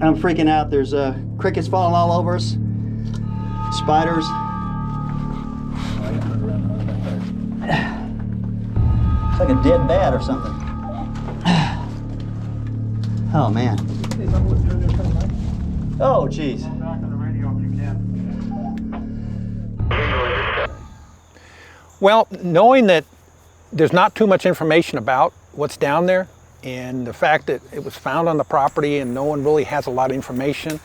I'm freaking out. There's crickets falling all over us. Spiders. It's like a dead bat or something. Oh man. Oh geez. Well, knowing that there's not too much information about what's down there, and the fact that it was found on the property and no one really has a lot of information,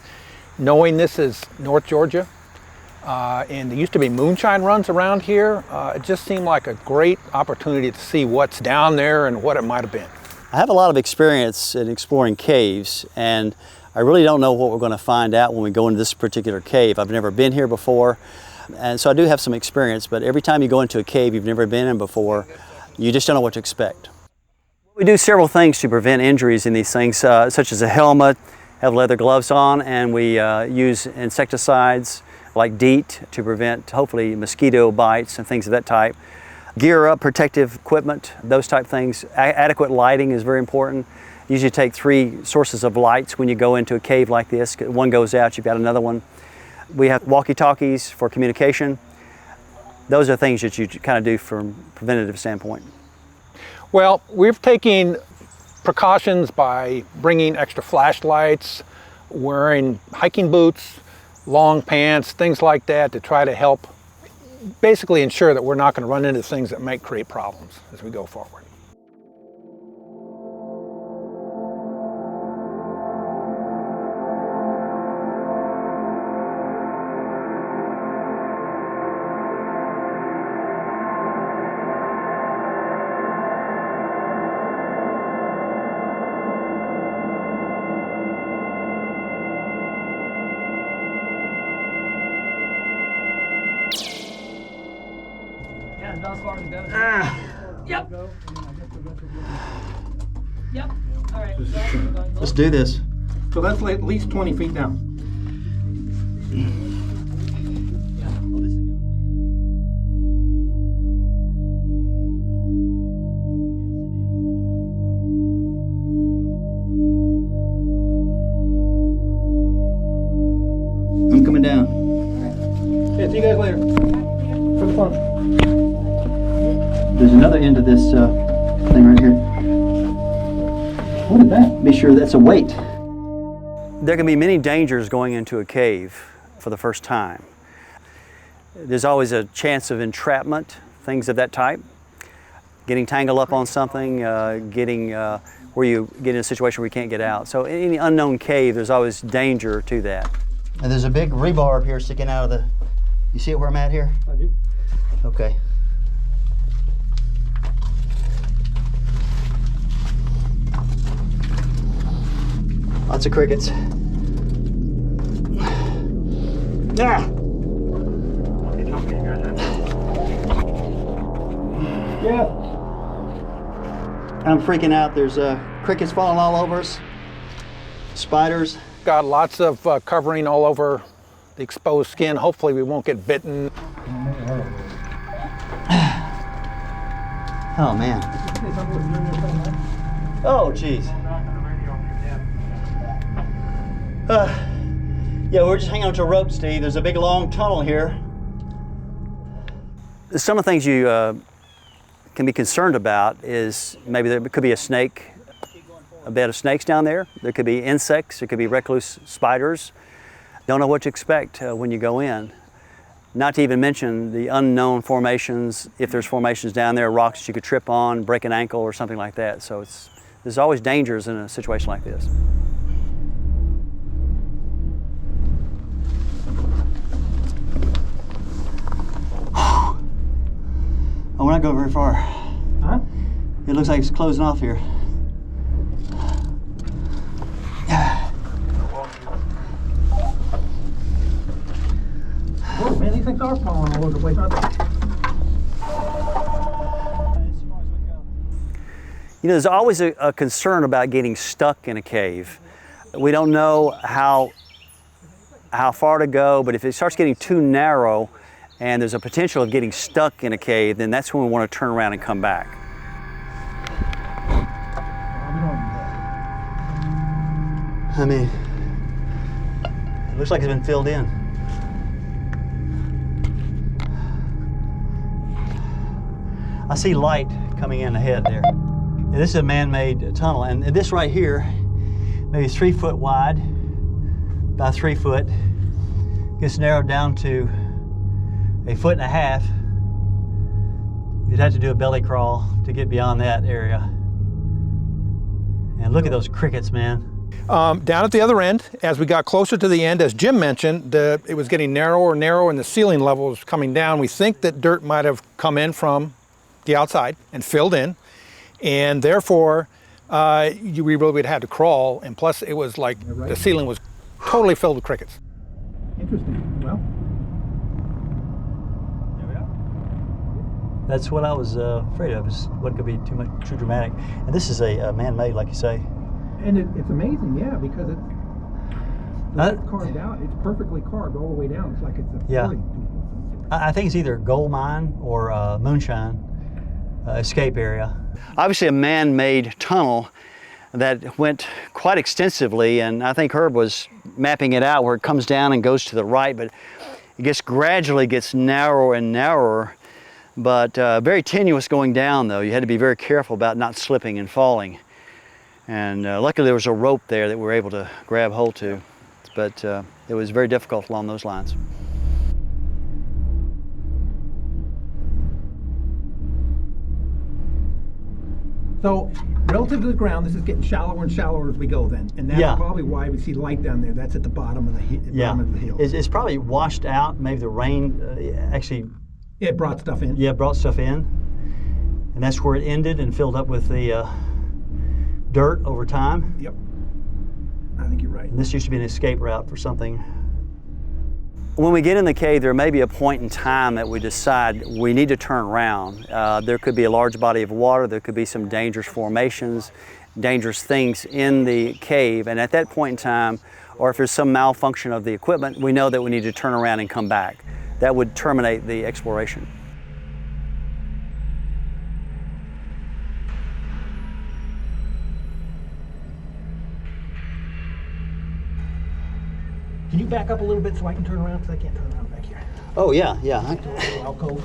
knowing this is North Georgia, and there used to be moonshine runs around here, it just seemed like a great opportunity to see what's down there and what it might have been. I have a lot of experience in exploring caves, and I really don't know what we're going to find out when we go into this particular cave. I've never been here before, and so I do have some experience, but every time you go into a cave you've never been in before, you just don't know what to expect. We do several things to prevent injuries in these things, such as a helmet, have leather gloves on, and we use insecticides like DEET to prevent, hopefully, mosquito bites and things of that type. Gear up, protective equipment, those type things. Adequate lighting is very important. Usually take 3 sources of lights when you go into a cave like this. One goes out, you've got another one. We have walkie-talkies for communication. Those are things that you kind of do from a preventative standpoint. Well, we're taking precautions by bringing extra flashlights, wearing hiking boots, long pants, things like that to try to help basically ensure that we're not going to run into things that might create problems as we go forward. Yep. Yep. All right. Let's do this. So that's at least 20 feet down. I'm coming down. Okay, see you guys later. For the fun. There's another end of this thing right here. What is that? Be sure that's a weight. There can be many dangers going into a cave for the first time. There's always a chance of entrapment, things of that type. Getting tangled up on something, getting where you get in a situation where you can't get out. So in any unknown cave, there's always danger to that. And there's a big rebar up here sticking out of the, you see it where I'm at here? I do. Okay. Lots of crickets. Ah! Yeah. I'm freaking out. There's crickets falling all over us. Spiders. Got lots of covering all over the exposed skin. Hopefully we won't get bitten. Oh man. Oh geez. Yeah, we're just hanging onto a rope, Steve. There's a big long tunnel here. Some of the things you can be concerned about is maybe there could be a snake, a bed of snakes down there. There could be insects, there could be recluse spiders. Don't know what to expect when you go in. Not to even mention the unknown formations, if there's formations down there, rocks that you could trip on, break an ankle or something like that. So there's always dangers in a situation like this. Oh, we're not going very far. Huh? It looks like it's closing off here. Oh man, these things are falling all over the place, aren't they? You know, there's always a concern about getting stuck in a cave. We don't know how far to go, but if it starts getting too narrow and there's a potential of getting stuck in a cave, then that's when we want to turn around and come back. I mean, It looks like it's been filled in. I see light coming in ahead there. And this is a man-made tunnel, and this right here, maybe 3 foot wide, about 3 foot, gets narrowed down to 1.5 feet. You'd have to do a belly crawl to get beyond that area. And look at those crickets, man. Down at the other end, as we got closer to the end, as Jim mentioned, it was getting narrower and narrower and the ceiling level was coming down. We think that dirt might have come in from the outside and filled in, and therefore we really would have had to crawl, and plus it was like the ceiling was totally filled with crickets. Interesting. Well, there we are. That's what I was afraid of, is what could be too dramatic. And this is a man-made, like you say. and it's amazing, yeah, because it's carved out. It's perfectly carved all the way down. It's like it's a I think it's either goldmine or moonshine escape area. Obviously a man-made tunnel that went quite extensively, and I think Herb was mapping it out where it comes down and goes to the right, but it gradually gets narrower and narrower, but very tenuous going down though. You had to be very careful about not slipping and falling. And luckily there was a rope there that we were able to grab hold to, but it was very difficult along those lines. So, relative to the ground, this is getting shallower and shallower as we go then. And that's probably why we see light down there. That's at the bottom of the, bottom of the hill. It's probably washed out. Maybe the rain actually... It brought stuff in. Yeah, it brought stuff in. And that's where it ended and filled up with the dirt over time. Yep. I think you're right. And this used to be an escape route for something. When we get in the cave, there may be a point in time that we decide we need to turn around. There could be a large body of water, there could be some dangerous formations, dangerous things in the cave, and at that point in time, or if there's some malfunction of the equipment, we know that we need to turn around and come back. That would terminate the exploration. Can you back up a little bit so I can turn around? Because I can't turn around back here. Oh, yeah. Alcove.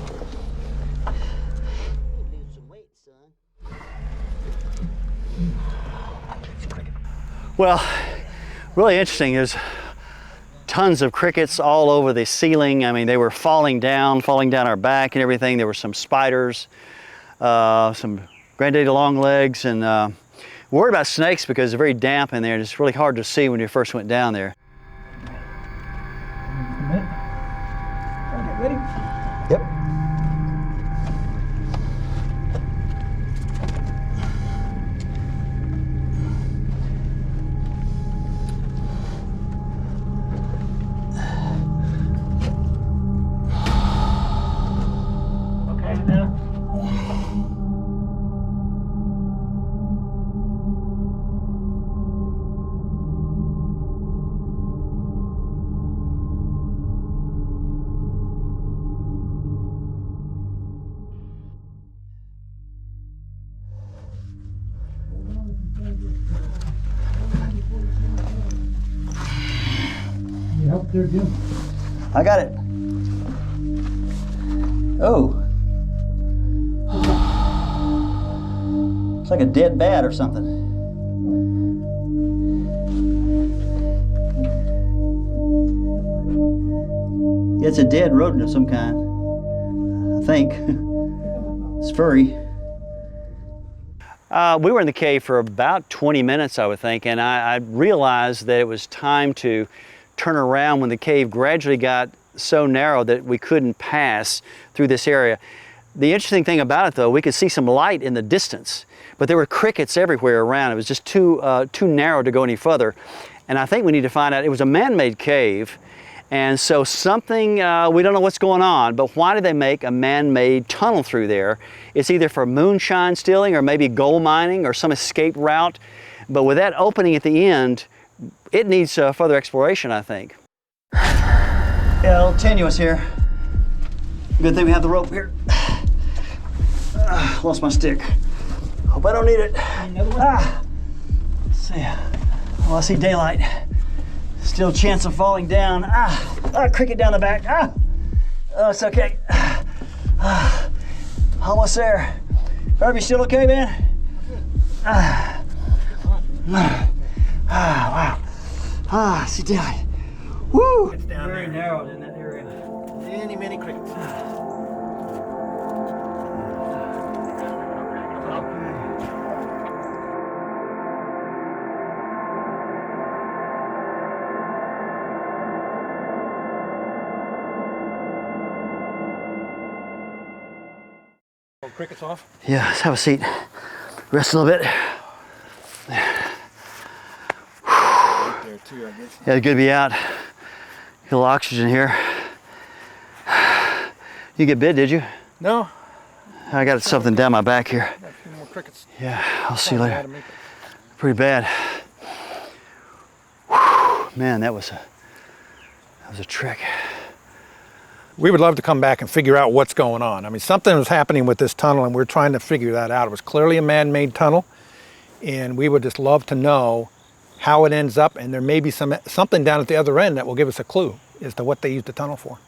Lose some weight, son. Well, really interesting. There's tons of crickets all over the ceiling. I mean, they were falling down our back and everything. There were some spiders, some granddaddy longlegs, and worried about snakes because they're very damp in there. It's really hard to see when you first went down there. Ready? Yep. Okay, now. Help there, Jim. I got it. Oh. It's like a dead bat or something. Yeah, it's a dead rodent of some kind, I think. It's furry. We were in the cave for about 20 minutes, I would think, and I realized that it was time to turn around when the cave gradually got so narrow that we couldn't pass through this area. The interesting thing about it though, we could see some light in the distance, but there were crickets everywhere around. It was just too narrow to go any further. And I think we need to find out, it was a man-made cave, and so something, we don't know what's going on, but why did they make a man-made tunnel through there? It's either for moonshine stealing or maybe gold mining or some escape route, but with that opening at the end, it needs further exploration, I think. Yeah, a little tenuous here. Good thing we have the rope here. Lost my stick. Hope I don't need it. Another one? Let's see. Well, I see daylight. Still a chance of falling down. Cricket down the back. Oh, it's okay. Almost there. Herb, you still okay, man? Wow. See down. Woo! It's down Very there. narrow in that area. Many crickets. Crickets off. Yeah, let's have a seat. Rest a little bit. Right there too, I guess. Yeah, good to be out. Get a little oxygen here. You get bit, did you? No. I got something down my back here. Got a few more crickets. Yeah, I'll see you later. Pretty bad. Whew, man, that was a trick. We would love to come back and figure out what's going on. I mean, something was happening with this tunnel and we're trying to figure that out. It was clearly a man-made tunnel and we would just love to know how it ends up, and there may be something down at the other end that will give us a clue as to what they used the tunnel for.